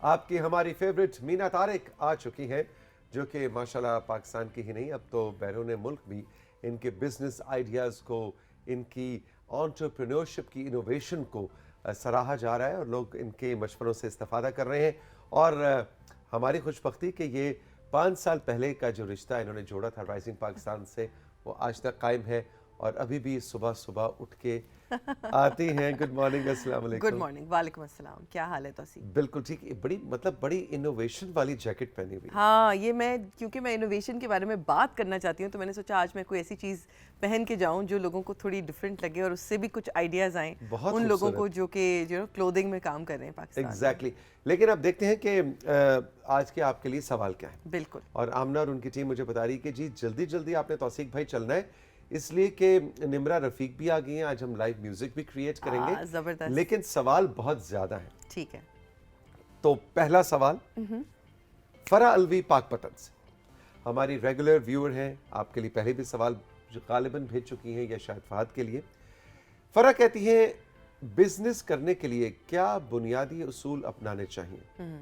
आपकी हमारी फेवरेट मीना तारिक आ चुकी हैं, जो कि माशाल्लाह पाकिस्तान की ही नहीं, अब तो बैरून मुल्क भी इनके बिजनेस आइडियाज़ को, इनकी एंटरप्रेन्योरशिप की इनोवेशन को सराहा जा रहा है और लोग इनके मशवरों से इस्तेफादा कर रहे हैं। और हमारी खुशबख्ती कि ये 5 साल पहले का जो रिश्ता इन्होंने जोड़ा था राइजिंग पाकिस्तान से, वो आज तक कायम है और अभी भी सुबह सुबह उठ के आती हैं। गुड मॉर्निंग, अस्सलाम गुड वालेकुम। मॉर्निंग, वालेकुम अस्सलाम। क्या हाल है तोसी? बिल्कुल ठीक, बड़ी मतलब बड़ी इनोवेशन वाली जैकेट पहनी हुई है। हाँ, ये क्योंकि मैं इनोवेशन के बारे में बात करना चाहती हूँ, तो मैंने सोचा आज मैं कोई ऐसी चीज़ पहन के जाऊँ जो लोगों को थोड़ी डिफरेंट लगे और उससे भी कुछ आइडियाज़ आएँ बहुत उन लोगों खूबसूरत। को जो कि क्लोथिंग में काम कर रहे हैं पाकिस्तान में। एग्जैक्टली लेकिन अब देखते हैं कि आज के आपके लिए सवाल क्या है। बिल्कुल। और आमना और उनकी टीम मुझे बता रही है कि जी जल्दी जल्दी आपने तौसीक भाई चलना है, इसलिए कि निम्रा रफीक भी आ गई हैं। आज हम लाइव म्यूजिक भी क्रिएट करेंगे, ज़बरदस्त। लेकिन सवाल बहुत ज्यादा है। ठीक है। तो पहला सवाल फरा अलवी पाकपतन से, हमारी रेगुलर व्यूअर हैं, आपके लिए पहले भी सवाल जो गालिबन भेज चुकी हैं, या शायद फहद के लिए। फरा कहती है, बिजनेस करने के लिए क्या बुनियादी उसूल अपनाने चाहिए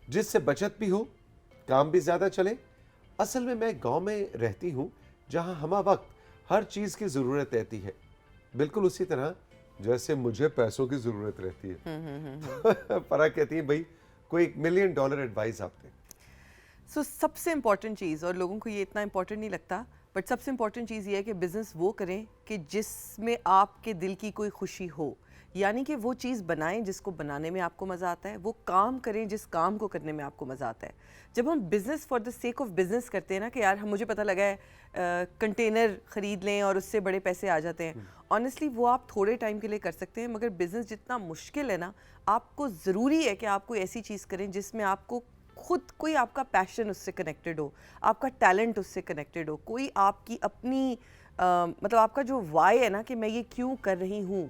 जिससे बचत भी हो, काम भी ज्यादा चले। असल में मैं गांव में रहती हूं जहां हमा वक्त हर चीज की जरूरत रहती है, बिल्कुल उसी तरह जैसे मुझे पैसों की जरूरत रहती है। फरा कहती है, भाई कोई $1 मिलियन एडवाइस आप दें। सबसे इम्पॉर्टेंट चीज़, और लोगों को ये इतना इम्पॉर्टेंट नहीं लगता, बट सबसे इम्पॉर्टेंट चीज़ ये है कि बिज़नेस वो करें कि जिसमें आपके दिल की कोई खुशी हो। यानी कि वो चीज़ बनाएं जिसको बनाने में आपको मज़ा आता है, वो काम करें जिस काम को करने में आपको मज़ा आता है। जब हम business for the sake of business करते हैं ना कि यार मुझे पता लगा है कंटेनर ख़रीद लें और उससे बड़े पैसे आ जाते हैं, ऑनेस्टली वो आप थोड़े टाइम के लिए कर सकते हैं, मगर बिज़नेस जितना मुश्किल है ना, आपको ज़रूरी है कि आप कोई ऐसी चीज़ करें जिसमें आपको खुद कोई आपका पैशन उससे कनेक्टेड हो, आपका टैलेंट उससे कनेक्टेड हो, कोई आपकी अपनी मतलब आपका जो वाई है ना कि मैं ये क्यों कर रही हूँ,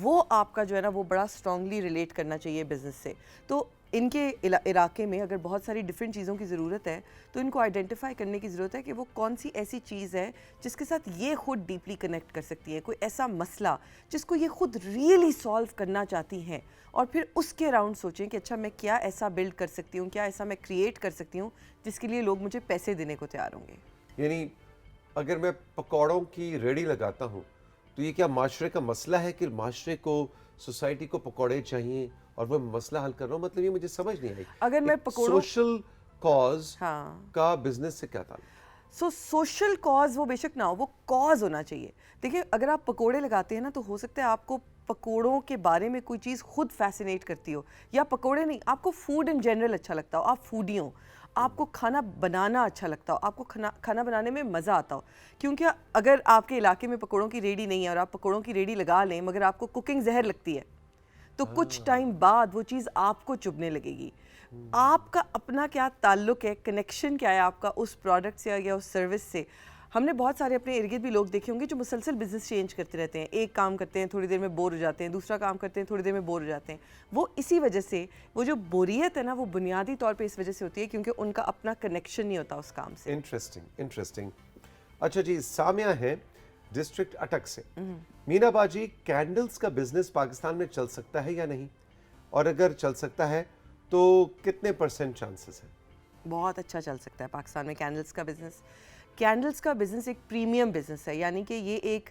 वो आपका जो है ना वो बड़ा स्ट्रांगली रिलेट करना चाहिए बिजनेस से। तो इनके इलाके में अगर बहुत सारी डिफरेंट चीज़ों की ज़रूरत है, तो इनको आइडेंटिफाई करने की ज़रूरत है कि वो कौन सी ऐसी चीज़ है जिसके साथ ये खुद डीपली कनेक्ट कर सकती है, कोई ऐसा मसला जिसको ये खुद रियली सॉल्व करना चाहती हैं, और फिर उसके अराउंड सोचें कि अच्छा मैं क्या ऐसा बिल्ड कर सकती हूँ, क्या ऐसा मैं क्रिएट कर सकती हूँ जिसके लिए लोग मुझे पैसे देने को तैयार होंगे। यानी अगर मैं पकौड़ों की रेडी लगाता हूँ, तो ये क्या माशरे का मसला है कि माशरे को, सोसाइटी को पकौड़े चाहिए और वो मसला हल कर रहा हूँ? मतलब ये मुझे समझ नहीं आई। अगर मैं पकौड़ों सोशल कॉज हाँ का बिजनेस से क्या ताल्लुक? सोशल कॉज वो बेशक ना हो, वो कॉज होना चाहिए। देखिए अगर आप पकोड़े लगाते हैं ना, तो हो सकता है आपको पकोड़ों के बारे में कोई चीज़ खुद फैसिनेट करती हो, या पकोड़े नहीं, आपको फूड इन जनरल अच्छा लगता हो, आप फूडी हो, आपको खाना बनाना अच्छा लगता हो, आपको खाना बनाने में मज़ा आता हो। क्योंकि अगर आपके इलाके में पकोड़ों की रेडी नहीं है और आप पकोड़ों की रेडी लगा लें, मगर आपको कुकिंग जहर लगती है, तो कुछ टाइम बाद वो चीज़ आपको चुभने लगेगी। आपका अपना क्या ताल्लुक है, कनेक्शन क्या है आपका उस प्रोडक्ट से या उस सर्विस से। हमने बहुत सारे अपने इर्द गिर्द भी लोग देखे होंगे जो मुसलसल बिजनेस चेंज करते रहते हैं, एक काम करते हैं थोड़ी देर में बोर हो जाते हैं, दूसरा काम करते हैं थोड़ी देर में बोर हो जाते हैं। वो इसी वजह से, वो जो बोरियत है ना, वो बुनियादी तौर पे इस वजह से होती है क्योंकि उनका अपना कनेक्शन नहीं होता उस काम से। इंटरेस्टिंग। अच्छा जी, सामिया है डिस्ट्रिक्ट अटक से। मीना बाजी, कैंडल्स का बिजनेस पाकिस्तान में चल सकता है या नहीं, और अगर चल सकता है तो कितने % चांसेस हैं? बहुत अच्छा चल सकता है पाकिस्तान में कैंडल्स का बिज़नेस। कैंडल्स का बिज़नेस एक प्रीमियम बिज़नेस है, यानी कि ये एक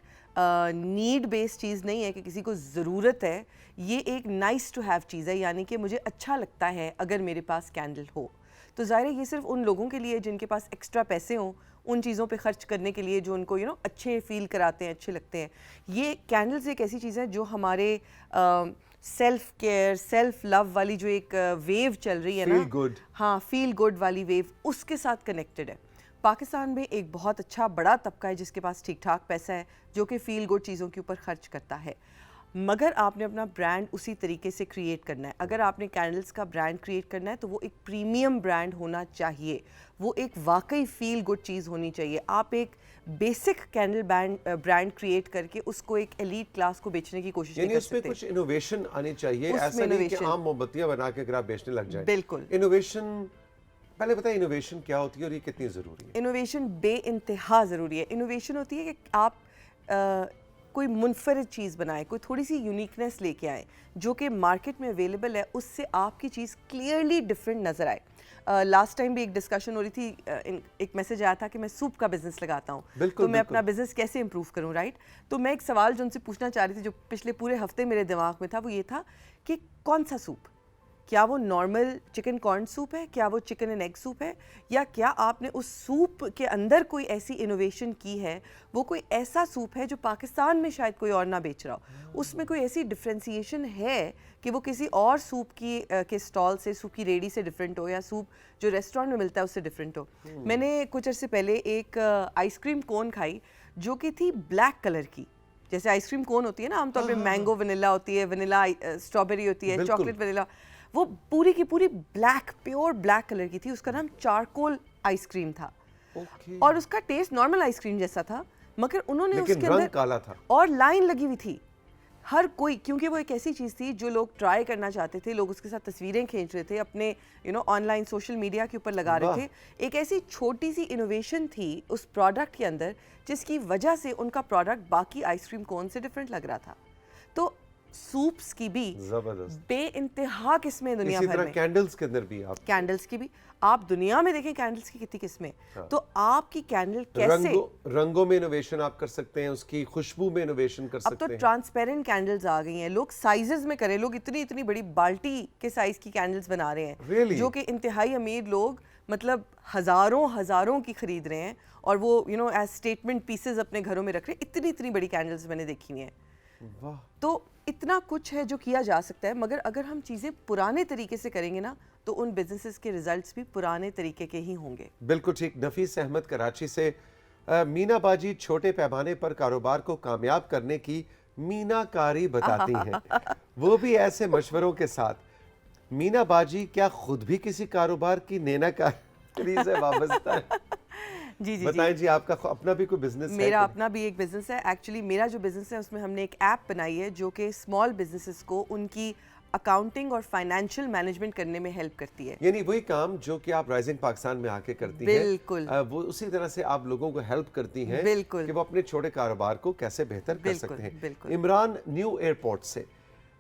नीड बेस्ड चीज़ नहीं है कि किसी को ज़रूरत है, ये एक नाइस टू हैव चीज़ है, यानी कि मुझे अच्छा लगता है अगर मेरे पास कैंडल हो। तो ज़ाहिर है ये सिर्फ उन लोगों के लिए जिनके पास एक्स्ट्रा पैसे हों, उन चीज़ों पे खर्च करने के लिए जो उनको अच्छे फील कराते हैं, अच्छे लगते हैं। ये कैंडल्स एक ऐसी चीज़ है जो हमारे सेल्फ केयर, सेल्फ लव वाली जो एक वेव चल रही है ना, फील गुड, हाँ फील गुड वाली वेव, उसके साथ कनेक्टेड है। पाकिस्तान में एक बहुत अच्छा बड़ा तबका है जिसके पास ठीक ठाक पैसा है, जो कि फील गुड चीज़ों के ऊपर खर्च करता है, मगर आपने अपना ब्रांड उसी तरीके से क्रिएट करना है। अगर आपने कैंडल्स का ब्रांड क्रिएट करना है तो वो एक प्रीमियम ब्रांड होना चाहिए, वो एक वाकई फील गुड चीज़ होनी चाहिए। आप एक बेसिक कैंडल ब्रांड क्रिएट करके उसको एक एलीट क्लास को बेचने की कोशिश नहीं कर सकते। उसमें कुछ इनोवेशन आनी चाहिए, ऐसा नहीं कि आम मोमबत्तियां बना के अगर आप बेचने लग जाए। बिल्कुल इनोवेशन, पहले बताइए इनोवेशन क्या होती है और ये कितनी ज़रूरी है? इनोवेशन बे इंतहा ज़रूरी है। इनोवेशन होती है कि आप कोई मुनफरिद चीज़ बनाए, कोई थोड़ी सी यूनिकनेस लेके आए जो कि मार्केट में अवेलेबल है, उससे आपकी चीज़ क्लियरली डिफरेंट नज़र आए। लास्ट टाइम भी एक डिस्कशन हो रही थी, एक मैसेज आया था कि मैं सूप का बिजनेस लगाता हूँ, तो मैं अपना बिजनेस कैसे इंप्रूव करूँ, राइट? तो मैं एक सवाल जो उनसे पूछना चाह रही थी, जो पिछले पूरे हफ्ते मेरे दिमाग में था, वो ये था कि कौन सा सूप, क्या वो नॉर्मल चिकन कॉर्न सूप है, क्या वो चिकन एंड एग सूप है, या क्या आपने उस सूप के अंदर कोई ऐसी इनोवेशन की है, वो कोई ऐसा सूप है जो पाकिस्तान में शायद कोई और ना बेच रहा हो, उसमें कोई ऐसी डिफ्रेंसिएशन है कि वो किसी और सूप की के स्टॉल से, सूप की रेडी से डिफरेंट हो, या सूप जो रेस्टोरेंट में मिलता है उससे डिफरेंट हो। मैंने कुछ अर्से पहले एक आइसक्रीम कोन खाई जो कि थी ब्लैक कलर की, जैसे आइसक्रीम कोन होती है ना आमतौर पे, मैंगो वनीला होती है, वनीला स्ट्रॉबेरी होती है, चॉकलेट वनीला, वो पूरी की पूरी ब्लैक, प्योर ब्लैक कलर की थी। उसका नाम चारकोल आइसक्रीम था। और उसका टेस्ट नॉर्मल आइसक्रीम जैसा था, मगर उन्होंने उसके अंदर काला था और लाइन लगी हुई थी हर कोई, क्योंकि वो एक ऐसी चीज़ थी जो लोग ट्राई करना चाहते थे, लोग उसके साथ तस्वीरें खींच रहे थे, अपने ऑनलाइन सोशल मीडिया के ऊपर लगा रहे थे। एक ऐसी छोटी सी इनोवेशन थी उस प्रोडक्ट के अंदर जिसकी वजह से उनका प्रोडक्ट बाकी आइसक्रीम कोन से डिफरेंट लग रहा था। तो सूप्स की भी बेइंतहा किस्में दुनिया भर में, कैंडल्स के अंदर भी, आप कैंडल्स की भी आप दुनिया में देखें कैंडल्स की कितनी किस्में। हाँ। तो आपकी कैंडल कैसे रंगों में इनोवेशन आप कर सकते हैं, उसकी खुशबू में इनोवेशन कर सकते हैं। अब तो ट्रांसपेरेंट कैंडल्स आ गई हैं, लोग साइजेस में करें, लोग इतनी इतनी बड़ी बाल्टी के साइज की कैंडल्स बना रहे हैं, really? जो कि इंतहाई अमीर लोग मतलब हजारों की खरीद रहे हैं, और वो एज स्टेटमेंट पीसेस अपने घरों में रख रहे हैं। इतनी इतनी बड़ी कैंडल्स मैंने देखी हुई हैं। तो इतना कुछ है जो किया जा सकता है, मगर अगर हम चीज़ें पुराने तरीके से करेंगे ना, तो उन बिजनेसेस के रिजल्ट्स भी पुराने तरीके के ही होंगे। बिल्कुल ठीक। नफीस अहमद कराची से। मीना बाजी छोटे पैमाने पर कारोबार को कामयाब करने की मीनाकारी बताती हैं, वो भी ऐसे मशवरों के साथ। मीना बाजी क्या खुद भी किसी कारोबार की नेनाकारी से वाबस्ता है? जी जी बताएं जी, आपका अपना भी कोई बिजनेस है? मेरा अपना भी एक बिजनेस है। एक्चुअली मेरा जो बिजनेस है उसमें हमने एक ऐप बनाई है जो कि स्मॉल बिजनेसेस को उनकी अकाउंटिंग और फाइनेंशियल मैनेजमेंट करने में हेल्प करती है। यानी वही काम जो कि आप राइजिंग पाकिस्तान में आके करती हैं। बिल्कुल। वो उसी तरह से आप लोगों को हेल्प करती हैं। बिल्कुल। कि वो अपने छोटे कारोबार को कैसे बेहतर कर सकते हैं। बिल्कुल। इमरान न्यू एयरपोर्ट से,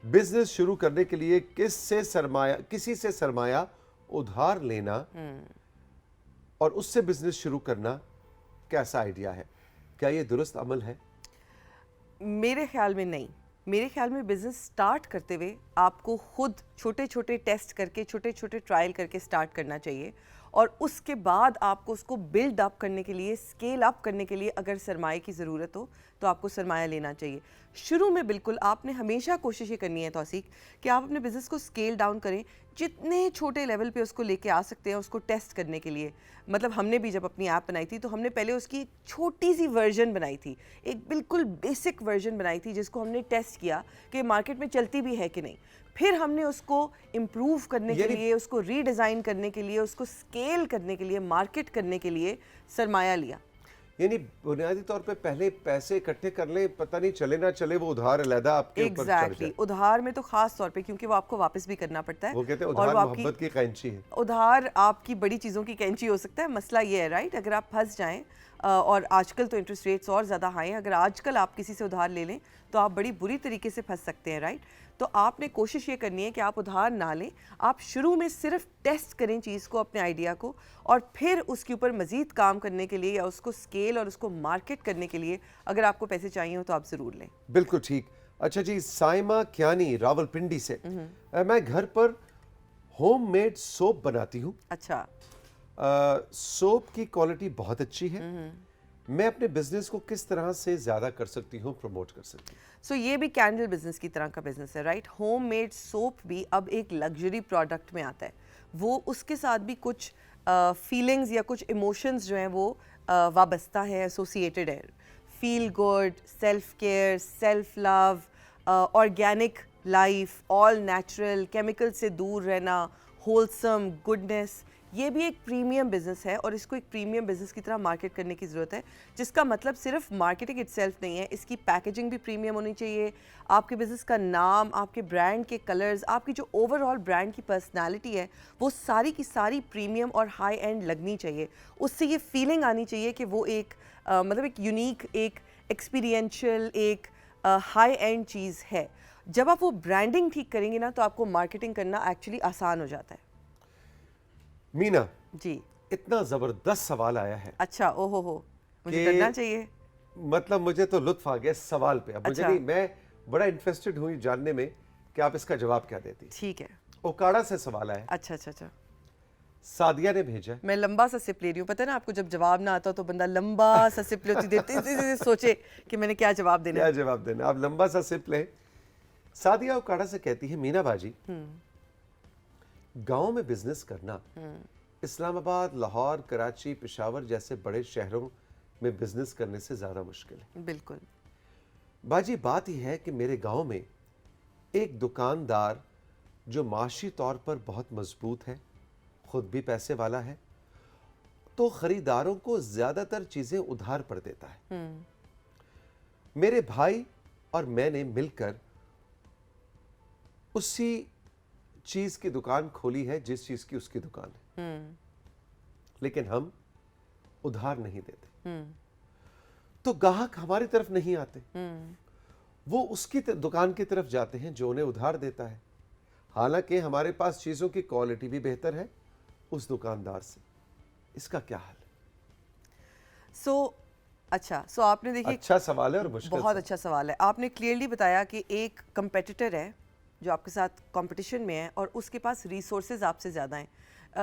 बिजनेस शुरू करने के लिए किसी से सरमाया उधार लेना और उससे बिजनेस शुरू करना कैसा आइडिया है? क्या ये दुरुस्त अमल है? मेरे ख्याल में नहीं। मेरे ख्याल में बिजनेस स्टार्ट करते हुए आपको खुद छोटे छोटे टेस्ट करके, छोटे छोटे ट्रायल करके स्टार्ट करना चाहिए, और उसके बाद आपको उसको बिल्ड अप करने के लिए, स्केल अप करने के लिए अगर सरमाए की ज़रूरत हो तो आपको सरमाया लेना चाहिए। शुरू में बिल्कुल आपने हमेशा कोशिश ये करनी है तौसीक कि आप अपने बिज़नेस को स्केल डाउन करें, जितने छोटे लेवल पे उसको लेके आ सकते हैं उसको टेस्ट करने के लिए। मतलब हमने भी जब अपनी ऐप बनाई थी तो हमने पहले उसकी एक छोटी सी वर्जन बनाई थी, एक बिल्कुल बेसिक वर्जन बनाई थी जिसको हमने टेस्ट किया कि मार्केट में चलती भी है कि नहीं। फिर हमने उसको इम्प्रूव करने के लिए, उसको रीडिज़ाइन करने के लिए, उसको स्केल करने के लिए, मार्केट करने के लिए सरमाया लिया। यानी बुनियादी तौर पे पहले पैसे इकट्ठे कर लें, पता नहीं चले ना चले वो उधार अलहदा आपके ऊपर चढ़ जाए। उधार में तो खास तौर पे, क्योंकि वो आपको वापस भी करना पड़ता है। वो कहते हैं उधार मोहब्बत की कैंची है। उधार आपकी बड़ी चीज़ों की कैंची हो सकता है। मसला ये है, राइट, अगर आप फंस जाएं, और आजकल तो इंटरेस्ट रेट्स और ज़्यादा हाई हैं, अगर आजकल आप किसी से उधार ले लें तो आप बड़ी बुरी तरीके से फंस सकते हैं, राइट। तो आपने कोशिश ये करनी है कि आप उधार ना लें, आप शुरू में सिर्फ टेस्ट करें चीज़ को, अपने आइडिया को, और फिर उसके ऊपर मज़ीद काम करने के लिए या उसको स्केल और उसको मार्केट करने के लिए अगर आपको पैसे चाहिए हो तो आप ज़रूर लें। बिल्कुल ठीक। अच्छा जी, साइमा क्यानी रावलपिंडी से, मैं घर पर होममेड सोप बनाती हूँ। अच्छा। सोप की क्वालिटी बहुत अच्छी है। मैं अपने बिजनेस को किस तरह से ज्यादा कर सकती हूँ, प्रमोट कर सकती हूँ? सो ये भी कैंडल बिजनेस की तरह का बिजनेस है, राइट। होममेड सोप भी अब एक लग्जरी प्रोडक्ट में आता है। वो उसके साथ भी कुछ फीलिंग्स या कुछ इमोशंस जो हैं वो वाबस्ता है, एसोसिएटेड है। Feel good, self care, self love, organic life, all natural, chemical से दूर रहना, होलसम गुडनेस, ये भी एक प्रीमियम बिजनेस है और इसको एक प्रीमियम बिजनेस की तरह मार्केट करने की ज़रूरत है। जिसका मतलब सिर्फ मार्केटिंग इटसेल्फ नहीं है, इसकी पैकेजिंग भी प्रीमियम होनी चाहिए। आपके बिजनेस का नाम, आपके ब्रांड के कलर्स, आपकी जो ओवरऑल ब्रांड की पर्सनालिटी है वो सारी की सारी प्रीमियम और हाई एंड लगनी चाहिए। उससे ये फीलिंग आनी चाहिए कि वो एक मतलब एक यूनिक, एक एक्सपीरियंशियल, एक हाई एंड चीज़ है। जब आप वो ब्रांडिंग ठीक करेंगे ना तो आपको मार्केटिंग करना एक्चुअली आसान हो जाता है। मीना, जी। इतना जबरदस्त सवाल आया है अच्छा, ओहो हो, मुझे कि करना चाहिए। मतलब मुझे तो लुत्फ आ गया इस सवाल पे। अब मुझे अच्छा। नहीं, मैं बड़ा इंटरेस्टेड हुई जानने में कि आप इसका जवाब क्या देती। ठीक है। ओकाड़ा से सवाल आया, अच्छा अच्छा अच्छा। सादिया ने भेजा है। मैं लंबा सा सिप ले रही हूँ, पता है ना आपको, जब जवाब ना आता तो बंदा लंबा सा सिप लेती देती सोचे कि मैंने क्या जवाब देना क्या है। जवाब देना, आप लंबा सा सिप लें। सादिया ओकाड़ा से कहती है, मीना बाजी, गांव में बिजनेस करना इस्लामाबाद, लाहौर, कराची, पेशावर जैसे बड़े शहरों में बिजनेस करने से ज्यादा मुश्किल है। बिल्कुल। बाजी, बात यह है कि मेरे गांव में एक दुकानदार जो माशी तौर पर बहुत मजबूत है, खुद भी पैसे वाला है, तो खरीदारों को ज्यादातर चीजें उधार पर देता है। मेरे भाई और मैंने मिलकर उसी चीज की दुकान खोली है जिस चीज की उसकी दुकान है, लेकिन हम उधार नहीं देते, तो ग्राहक हमारी तरफ नहीं आते, वो उसकी दुकान की तरफ जाते हैं जो उन्हें उधार देता है। हालांकि हमारे पास चीजों की क्वालिटी भी बेहतर है उस दुकानदार से। इसका क्या हाल है? अच्छा, आपने देखिए, अच्छा सवाल है और मुश्किल बहुत अच्छा सवाल है। आपने क्लियरली बताया कि एक कंपेटिटर है जो आपके साथ कंपटीशन में है और उसके पास रिसोर्सेज आपसे ज़्यादा हैं।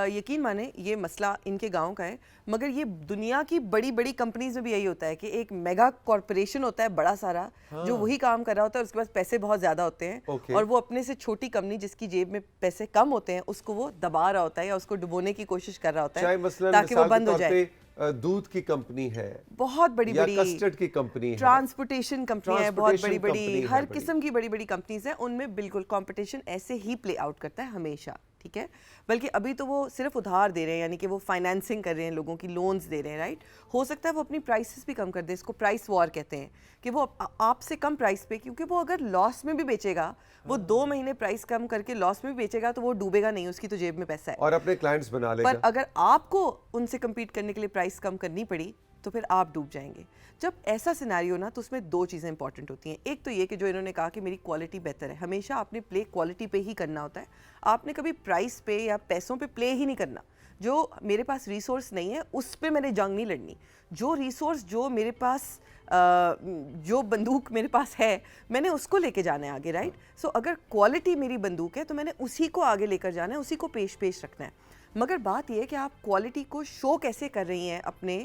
यकीन माने ये मसला इनके गांव का है, मगर ये दुनिया की बड़ी बड़ी कंपनीज में भी यही होता है कि एक मेगा कॉरपोरेशन होता है बड़ा सारा, जो वही काम कर रहा होता है, उसके पास पैसे बहुत ज़्यादा होते हैं, और वो अपने से छोटी कंपनी जिसकी जेब में पैसे कम होते हैं उसको वो दबा रहा होता है या उसको डुबोने की कोशिश कर रहा होता है ताकि वो बंद हो जाए। दूध की कंपनी है, बहुत बड़ी बड़ी कस्टर्ड की कंपनी है, ट्रांसपोर्टेशन कंपनी है, बहुत बड़ी बड़ी, कंपनी है, हर किस्म की बड़ी बड़ी कंपनीज हैं, उनमें बिल्कुल कंपटीशन ऐसे ही प्ले आउट करता है हमेशा। ठीक है, बल्कि अभी तो वो सिर्फ उधार दे रहे हैं, यानी कि वो फाइनेंसिंग कर रहे हैं, लोगों की लोन्स दे रहे हैं, राइट। हो सकता है वो अपनी प्राइसेस भी कम कर दे, इसको प्राइस वॉर कहते हैं, कि वो आपसे कम प्राइस पे, क्योंकि वो अगर लॉस में भी बेचेगा, वो 2 महीने प्राइस कम करके लॉस में भी बेचेगा तो वो डूबेगा नहीं, उसकी तो जेब में पैसा है और अपने क्लाइंट्स बना लेगा। पर अगर आपको उनसे कम्पीट करने के लिए प्राइस कम करनी पड़ी तो फिर आप डूब जाएंगे। जब ऐसा सिनेरियो ना, तो उसमें 2 चीज़ें इंपॉर्टेंट होती हैं। एक तो ये कि जो इन्होंने कहा कि मेरी क्वालिटी बेहतर है, हमेशा आपने प्ले क्वालिटी पे ही करना होता है, आपने कभी प्राइस पे या पैसों पे प्ले ही नहीं करना। जो मेरे पास रिसोर्स नहीं है उस पे मैंने जंग नहीं लड़नी, जो रिसोर्स जो मेरे पास जो बंदूक मेरे पास है मैंने उसको लेके जाना है आगे, राइट। सो अगर क्वालिटी मेरी बंदूक है तो मैंने उसी को आगे लेकर जाना है, उसी को पेश रखना है। मगर बात यह है कि आप क्वालिटी को शो कैसे कर रही हैं अपने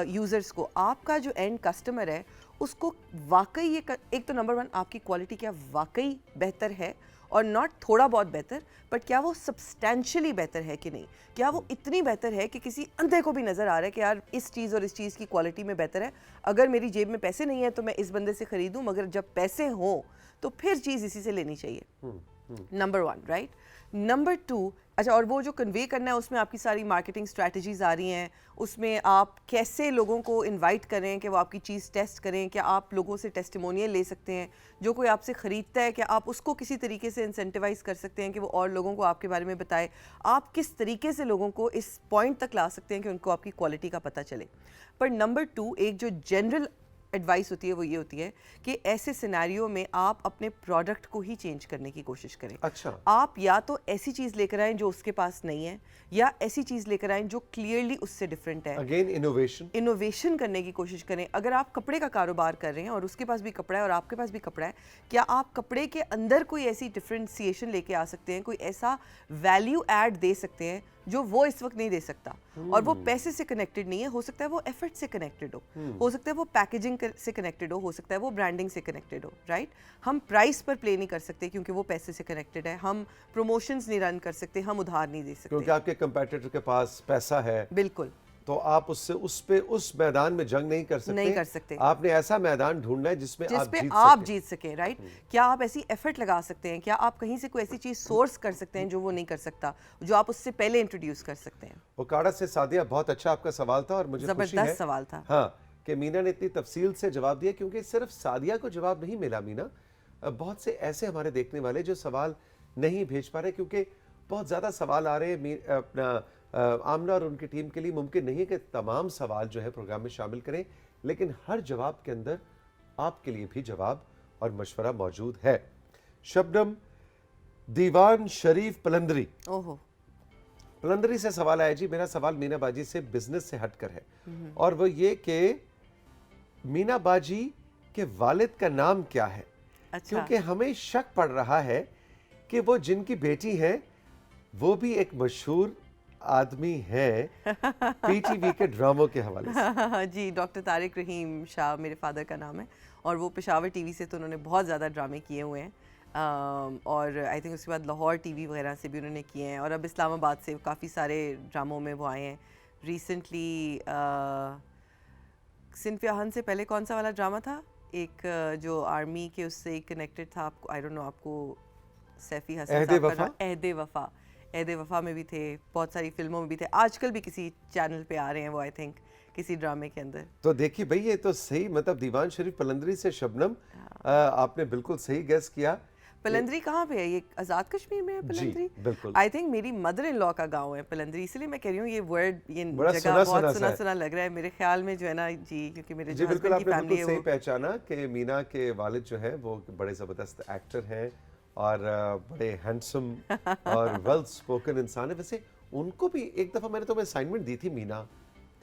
यूज़र्स को, आपका जो एंड कस्टमर है उसको वाकई ये एक तो नंबर 1 आपकी क्वालिटी क्या वाकई बेहतर है, और नॉट थोड़ा बहुत बेहतर, बट क्या वो सब्सटेंशियली बेहतर है कि नहीं, क्या वो इतनी बेहतर है कि किसी अंधे को भी नज़र आ रहा है कि यार इस चीज़ और इस चीज़ की क्वालिटी में बेहतर है। अगर मेरी जेब में पैसे नहीं है तो मैं इस बंदे से ख़रीदूँ, मगर जब पैसे हों तो फिर चीज़ इसी से लेनी चाहिए। Number 1, right. नंबर 2, अच्छा, और वो जो कन्वे करना है उसमें आपकी सारी मार्केटिंग स्ट्रैटेजीज़ आ रही हैं, उसमें आप कैसे लोगों को इनवाइट करें कि वो आपकी चीज़ टेस्ट करें, क्या आप लोगों से टेस्टिमोनियल ले सकते हैं, जो कोई आपसे ख़रीदता है क्या आप उसको किसी तरीके से इंसेंटिवाइज कर सकते हैं कि वो और लोगों को आपके बारे में बताए, आप किस तरीके से लोगों को इस पॉइंट तक ला सकते हैं कि उनको आपकी क्वालिटी का पता चले। पर नंबर 2, एक जो जनरल एडवाइस होती है वो ये होती है कि ऐसे सिनेरियो में आप अपने प्रोडक्ट को ही चेंज करने की कोशिश करें। अच्छा, आप या तो ऐसी चीज़ लेकर आएं जो उसके पास नहीं है, या ऐसी चीज़ लेकर आएं जो क्लियरली उससे डिफरेंट है। अगेन इनोवेशन करने की कोशिश करें। अगर आप कपड़े का कारोबार कर रहे हैं और उसके पास भी कपड़ा है और आपके पास भी कपड़ा है, क्या आप कपड़े के अंदर कोई ऐसी डिफरेंशिएशन लेके आ सकते हैं, कोई ऐसा वैल्यू ऐड दे सकते हैं जो वो इस वक्त नहीं दे सकता, और वो पैसे से कनेक्टेड नहीं है, हो सकता है वो एफर्ट से कनेक्टेड हो सकता है वो पैकेजिंग से कनेक्टेड हो सकता है वो ब्रांडिंग से कनेक्टेड हो, राइट। हम प्राइस पर प्ले नहीं कर सकते क्योंकि वो पैसे से कनेक्टेड है, हम प्रमोशंस नहीं रन कर सकते, हम उधार नहीं दे सकते क्योंकि आपके कंपेटिटर के पास पैसा है। बिल्कुल, तो आप उससे उस मैदान में जंग नहीं कर सकते। आपने ऐसा मैदान ढूंढना है जिसमें आप जीत सकें, राइट। क्या आप ऐसी एफर्ट लगा सकते हैं, क्या आप कहीं से कोई ऐसी चीज सोर्स कर सकते हैं जो वो नहीं कर सकता, जो आप उससे पहले इंट्रोड्यूस कर सकते हैं। ओकाड़ा से सादिया, बहुत अच्छा आपका सवाल था और मुझे खुशी है, जबरदस्त सवाल था, हाँ, कि मीना ने इतनी तफसील से जवाब दिया, क्योंकि सिर्फ सादिया को जवाब नहीं मिला मीना, बहुत से ऐसे हमारे देखने वाले जो सवाल नहीं भेज पा रहे, क्योंकि बहुत ज़्यादा सवाल आ रहे हैं। अपना आमना और उनकी टीम के लिए मुमकिन नहीं है कि तमाम सवाल जो है प्रोग्राम में शामिल करें, लेकिन हर जवाब के अंदर आपके लिए भी जवाब और मशवरा मौजूद है। शबनम, दीवान शरीफ पलंदरी, ओहो, पलंदरी से सवाल आया जी। मेरा सवाल मीना बाजी से बिजनेस से हटकर है और वो ये कि मीना बाजी के वालिद का नाम क्या है? अच्छा। क्योंकि हमें शक पड़ रहा है कि वो जिनकी बेटी है वो भी एक मशहूर आदमी है पीटीवी के ड्रामों के हवाले से। जी, डॉक्टर तारिक रहीम शाह मेरे फादर का नाम है और वो पेशावर टीवी से तो उन्होंने बहुत ज़्यादा ड्रामे किए हुए हैं और आई थिंक उसके बाद लाहौर टीवी वगैरह से भी उन्होंने किए हैं और अब इस्लामाबाद से काफ़ी सारे ड्रामों में वो आए हैं। रिसेंटली सिनफिया हन से पहले कौन सा वाला ड्रामा था, एक जो आर्मी के उससे कनेक्टेड था, आपको आई डोंट नो, आपको सैफी हसन अहदे साहब का वफा? अहदे वफा, अहदे वफा में भी थे, बहुत सारी फिल्मों में भी थे, आजकल भी किसी चैनल पे आ रहे हैं वो, आई थिंक किसी ड्रामे के अंदर। तो देखिए भाई, ये तो सही, मतलब दीवान शरीफ पलंदरी से शबनम, आपने बिल्कुल सही गेस किया। पलंदरी कहाँ पे है? ये आज़ाद कश्मीर में है पलंदरी? बिल्कुल। आई थिंक मेरी मदर इन लॉ का गांव है पलंदरी, इसलिए मैं कह रही हूँ ये वर्ड, ये बड़ा जगह सुना बहुत सुना सुना सा सुना लग रहा है मेरे ख्याल में, जो है ना जी, क्योंकि मेरे जी जो बिल्कुल, हस्बैंड की आपने फैमिली बिल्कुल है सही वो पहचाना कि मीना के वालिद जो है वो बड़े ज़बरदस्त एक्टर हैं और बड़े हैंडसम और वेल स्पोकन इंसान है। वैसे उनको भी एक दफ़ा मैंने तुम्हें असाइनमेंट दी थी मीना,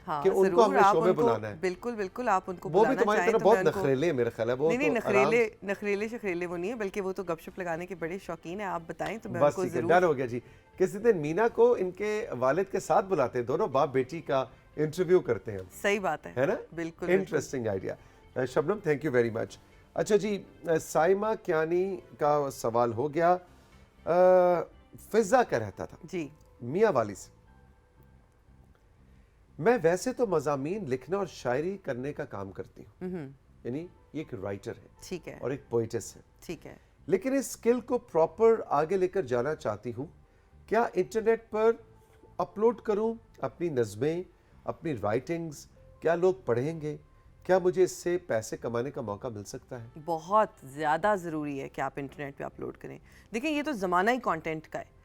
हाँ, कि उनको ज़रूर, हमने आप शो में उनको बुलाना है। बिल्कुल बिल्कुल आप उनको वो भी बुलाना तुम्हारी चाहें तरह तो बहुत मैं उनको, नखरेले है मेरे ख्याल है वो। नहीं नहीं, तो आराम नखरेले वो नहीं है, बल्कि वो तो गपशप लगाने के बड़े शौकीन हैं। आप बताएं तो मैं बस उनको ठीक है, ज़रूर। डन हो गया जी। किसी दिन मीना को इनके वालिद के साथ बुलाते हैं, दोनों बाप बेटी का इंटरव्यू करते हैं, सही बात है ना? बिल्कुल interesting idea. Shabnam, thank you very much. अच्छा जी, साइमा क्यानी का सवाल हो गया। फिजा का रहता था जी। मियाँ वाली से, मैं वैसे तो मज़ामीन लिखना और शायरी करने का काम करती हूँ, यानी ये एक राइटर है ठीक है, और एक पोइटेस है, ठीक है। लेकिन इस स्किल को प्रॉपर आगे लेकर जाना चाहती हूँ। क्या इंटरनेट पर अपलोड करूँ अपनी नज़में, अपनी राइटिंग्स? क्या लोग पढ़ेंगे? क्या मुझे इससे पैसे कमाने का मौका मिल सकता है? बहुत ज़्यादा ज़रूरी है कि आप इंटरनेट पे अपलोड करें। देखिए, ये तो ज़माना ही कंटेंट का है।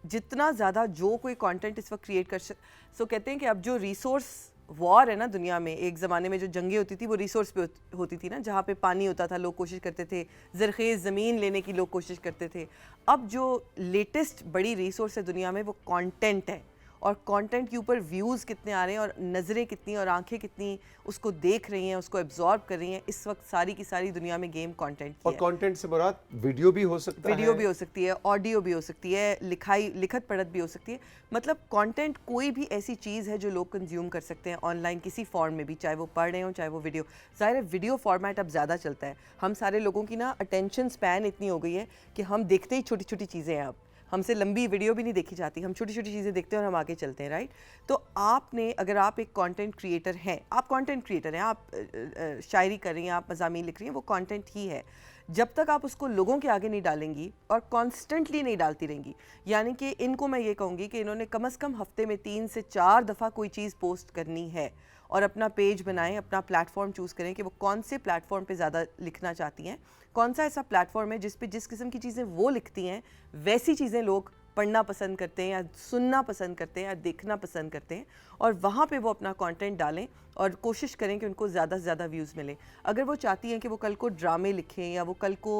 जितना ज़्यादा जो कोई कंटेंट इस वक्त क्रिएट कर सो कहते हैं कि अब जो रिसोर्स वॉर है ना दुनिया में, एक ज़माने में जो जंगें होती थी वो रिसोर्स पे होती थी ना, जहाँ पे पानी होता था लोग कोशिश करते थे, ज़रख़ेज़ ज़मीन लेने की लोग कोशिश करते थे। अब जो लेटेस्ट बड़ी रिसोर्स है दुनिया में वो कंटेंट है, और कंटेंट के ऊपर व्यूज़ कितने आ रहे हैं और नज़रें कितनी और आंखें कितनी उसको देख रही हैं, उसको एब्जॉर्ब कर रही हैं। इस वक्त सारी की सारी दुनिया में गेम कंटेंट की और है। कंटेंट से मुराद वीडियो भी हो सकता है, वीडियो भी हो सकती है, ऑडियो भी हो सकती है, लिखत पढ़त भी हो सकती है। मतलब कंटेंट कोई भी ऐसी चीज़ है जो लोग कंज्यूम कर सकते हैं ऑनलाइन किसी फॉर्म में भी, चाहे वो पढ़ रहे हो चाहे वो वीडियो। ज़ाहिर है वीडियो फॉर्मेट अब ज़्यादा चलता है। हम सारे लोगों की ना अटेंशन स्पैन इतनी हो गई है कि हम देखते ही छोटी छोटी चीज़ें हैं। अब हमसे लंबी वीडियो भी नहीं देखी जाती, हम छोटी छोटी चीज़ें देखते हैं और हम आगे चलते हैं, राइट? तो आपने, अगर आप एक कंटेंट क्रिएटर हैं, आप कंटेंट क्रिएटर हैं, आप शायरी कर रही हैं, आप मज़ामीन लिख रही हैं, वो कंटेंट ही है। जब तक आप उसको लोगों के आगे नहीं डालेंगी और कॉन्स्टेंटली नहीं डालती रहेंगी, यानी कि इनको मैं ये कहूँगी कि इन्होंने कम से कम हफ्ते में 3 से 4 दफ़ा कोई चीज़ पोस्ट करनी है और अपना पेज बनाएं, अपना प्लेटफॉर्म चूज़ करें कि वो कौन से प्लेटफॉर्म पे ज़्यादा लिखना चाहती हैं, कौन सा ऐसा प्लेटफॉर्म है जिस पे जिस किस्म की चीज़ें वो लिखती हैं वैसी चीज़ें लोग पढ़ना पसंद करते हैं या सुनना पसंद करते हैं या देखना पसंद करते हैं, और वहाँ पे वो अपना कंटेंट डालें और कोशिश करें कि उनको ज़्यादा से ज़्यादा व्यूज़ मिलें। अगर वो चाहती हैं कि वो कल को ड्रामे लिखें या वो कल को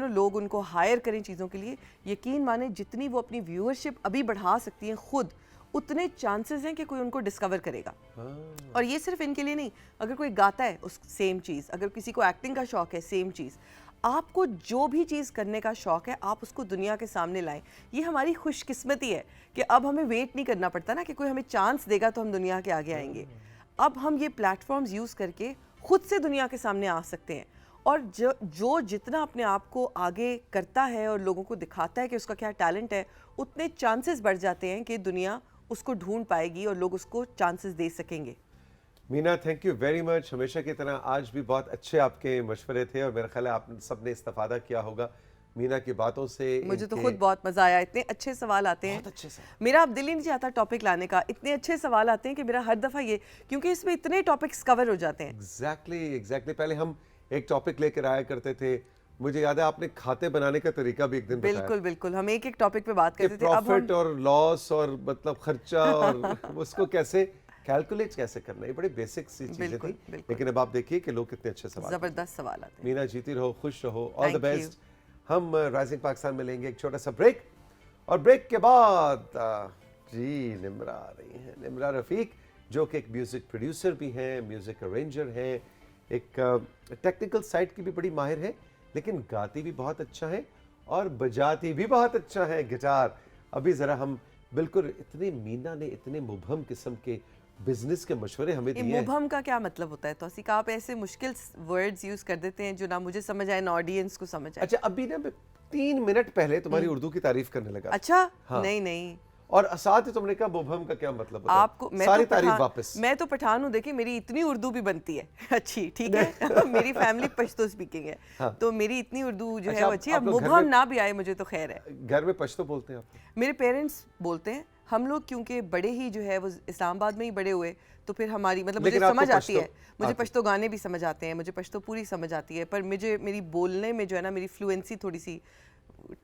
लोग उनको हायर करें चीज़ों के लिए, यकीन माने जितनी वो अपनी व्यूअरशिप अभी बढ़ा सकती हैं खुद, उतने चांसेस हैं कि कोई उनको डिस्कवर करेगा। और ये सिर्फ इनके लिए नहीं, अगर कोई गाता है उस सेम चीज़, अगर किसी को एक्टिंग का शौक है सेम चीज़, आपको जो भी चीज़ करने का शौक है आप उसको दुनिया के सामने लाएं। ये हमारी खुशकिस्मती है कि अब हमें वेट नहीं करना पड़ता ना कि कोई हमें चांस देगा तो हम दुनिया के आगे आएंगे। अब हम ये प्लेटफॉर्म्स यूज़ करके खुद से दुनिया के सामने आ सकते हैं, और जो जितना अपने आप को आगे करता है और लोगों को दिखाता है कि उसका क्या टैलेंट है, उतने चांसेस बढ़ जाते हैं कि दुनिया उसको ढूंढ पाएगी और लोग उसको चांसेस दे सकेंगे। Meena, thank you very much. हमेशा की तरह आज भी बहुत अच्छे आपके मशवरे थे और मेरा ख्याल है आप सब ने इस्तेफादा किया होगा मीना की बातों से। मुझे तो खुद बहुत मजा आया, इतने अच्छे सवाल आते हैं, बहुत अच्छे से। मेरा अब दिल ही नहीं चाहता टॉपिक लाने का, इतने अच्छे सवाल आते हैं कि मेरा हर दफ़ा ये, क्योंकि इसमें इतने टॉपिक्स कवर हो जाते हैं। एग्जैक्टली। पहले हम एक टॉपिक लेकर आया करते थे, मुझे याद है आपने खाते बनाने का तरीका भी एक दिन बताया। बिल्कुल हम एक टॉपिक पे बात करते थे। अब प्रॉफिट और लॉस और मतलब खर्चा और उसको कैसे कैलकुलेट कैसे करना है, ये बड़ी बेसिक सी चीजें बिल्कुल, थी। बिल्कुल। लेकिन अब आप देखिए कि लोग कितने अच्छे सवाल। जबरदस्त सवाल आते हैं। मीना जीती रहो, खुश रहो, all the Thank you. Best. हम राइजिंग पाकिस्तान में लेंगे एक छोटा सा ब्रेक, और ब्रेक के बाद जी निम्रा आ रही हैं, निम्रा रफीक, जो कि एक म्यूजिक प्रोड्यूसर भी हैं, म्यूजिक अरेंजर हैं, एक टेक्निकल साइड की भी बड़ी माहिर है, लेकिन गाती भी बहुत अच्छा है और बजाती भी बहुत अच्छा है गिटार। अभी ज़रा हम बिल्कुल इतने, मीना ने इतने मुबहम किस्म के बिजनेस के मशवरे हमें ये दिए हैं। मुबहम का क्या मतलब होता है तौसीक? आप ऐसे मुश्किल वर्ड्स यूज कर देते हैं जो ना मुझे समझ आए ना ऑडियंस को समझ आए। अच्छा, अभी ना मैं 3 मिनट पहले तुम्हारी उर्दू की तारीफ करने लगा। अच्छा, हाँ। नहीं नहीं, और साथ ही तुमने कहा मुबहम का क्या मतलब होता है? आपको सारी तारीफ वापस। मैं तो पठान हूँ, देखिए मेरी इतनी उर्दू भी बनती है अच्छी, ठीक है मेरी फैमिली पश्तो स्पीकिंग है, हाँ। तो मेरी इतनी उर्दू जो अच्छा, है वो अच्छी है। आप लोग घर मुबहम में- ना भी आए मुझे तो खैर है। घर में पश्तो बोलते हैं आप? मेरे पेरेंट्स बोलते हैं, हम लोग क्योंकि बड़े ही जो है वो इस्लामाबाद में ही बड़े हुए, तो फिर हमारी मतलब मुझे लेकिन आपको समझ आती पश्तो है, मुझे आती? पश्तो गाने भी समझ आते हैं, मुझे पश्तो पूरी समझ आती है, पर मुझे मेरी बोलने में जो है ना मेरी फ्लुएंसी थोड़ी सी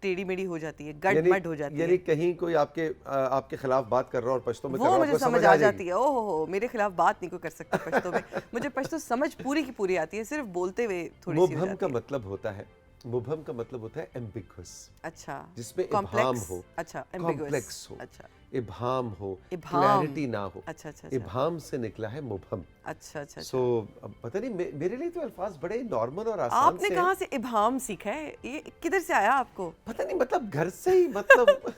टेढ़ी मेढ़ी हो जाती है, गड़मड़ हो जाती यानी है। कहीं कोई आपके खिलाफ बात कर रहा है और पश्तो में कर वो रहा है, मुझे आपको समझ आ जाएगी? जाती है। ओहो हो, मेरे खिलाफ बात नहीं कोई कर सकता पश्तो में। मुझे पश्तो समझ पूरी की पूरी आती है, सिर्फ बोलते हुए थोड़ी सी हो मुबहम जाती का है। मतलब होता है, मुबहम का मतलब होता है एम्बिगुअस, अच्छा, जिसमें इबहम Complex, हो, अच्छा, ambiguous, कॉम्प्लेक्स हो, अच्छा, इबहम हो, इबहम, क्लैरिटी ना हो। अच्छा अच्छा अच्छा इबहम से निकला है मुबहम। अच्छा अच्छा। सो अब पता नहीं, मेरे लिए तो अल्फाज बड़े नॉर्मल और आसान आपने से कहाँ से इबहम सीखा है? ये किधर से आया आपको? पता नहीं, मतलब घर से ही, मतलब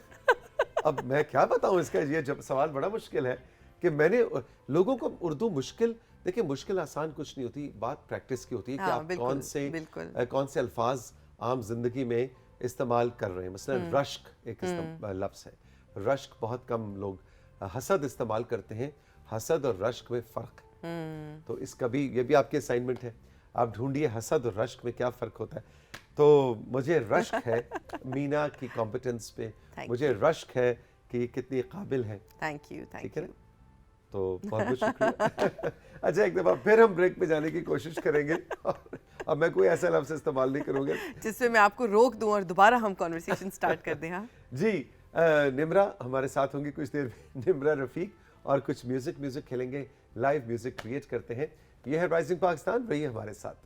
अब मैं क्या बताऊं इसका, ये जब सवाल बड़ा मुश्किल है कि मैंने लोगों को उर्दू मुश्किल, देखिए मुश्किल आसान कुछ नहीं होती, बात प्रैक्टिस की होती है कि हाँ, आप बिल्कुल, बिल्कुल। कौन से अल्फाज आम जिंदगी में इस्तेमाल कर रहे हैं। मसलन रश्क एक लफ्ज़ है, रश्क बहुत कम लोग, हसद इस्तेमाल करते हैं, हसद और रश्क में फ़र्क है। तो इसका भी, ये भी आपके असाइनमेंट है, आप ढूंढिए हसद और रश्क में क्या फ़र्क होता है। तो मुझे रश्क है मीना की कॉम्पिटेंस पे, Thank मुझे रश्क है कि ये कितनी काबिल है, थैंक यू, ठीक थैंक है यू। ना? तो बहुत बहुत शुक्रिया। अच्छा, एक दफ़ा फिर हम ब्रेक पे जाने की कोशिश करेंगे और अब मैं कोई ऐसा लफ्ज़ इस्तेमाल नहीं करूँगा जिससे मैं आपको रोक दूं और दोबारा हम कॉन्वर्सेशन स्टार्ट कर दें। हाँ, जी। निम्रा हमारे साथ होंगी कुछ देर में, निम्रा रफ़ीक, और कुछ म्यूज़िक खेलेंगे, लाइव म्यूज़िक क्रिएट करते हैं। ये है राइजिंग पाकिस्तान, रहिए हमारे साथ।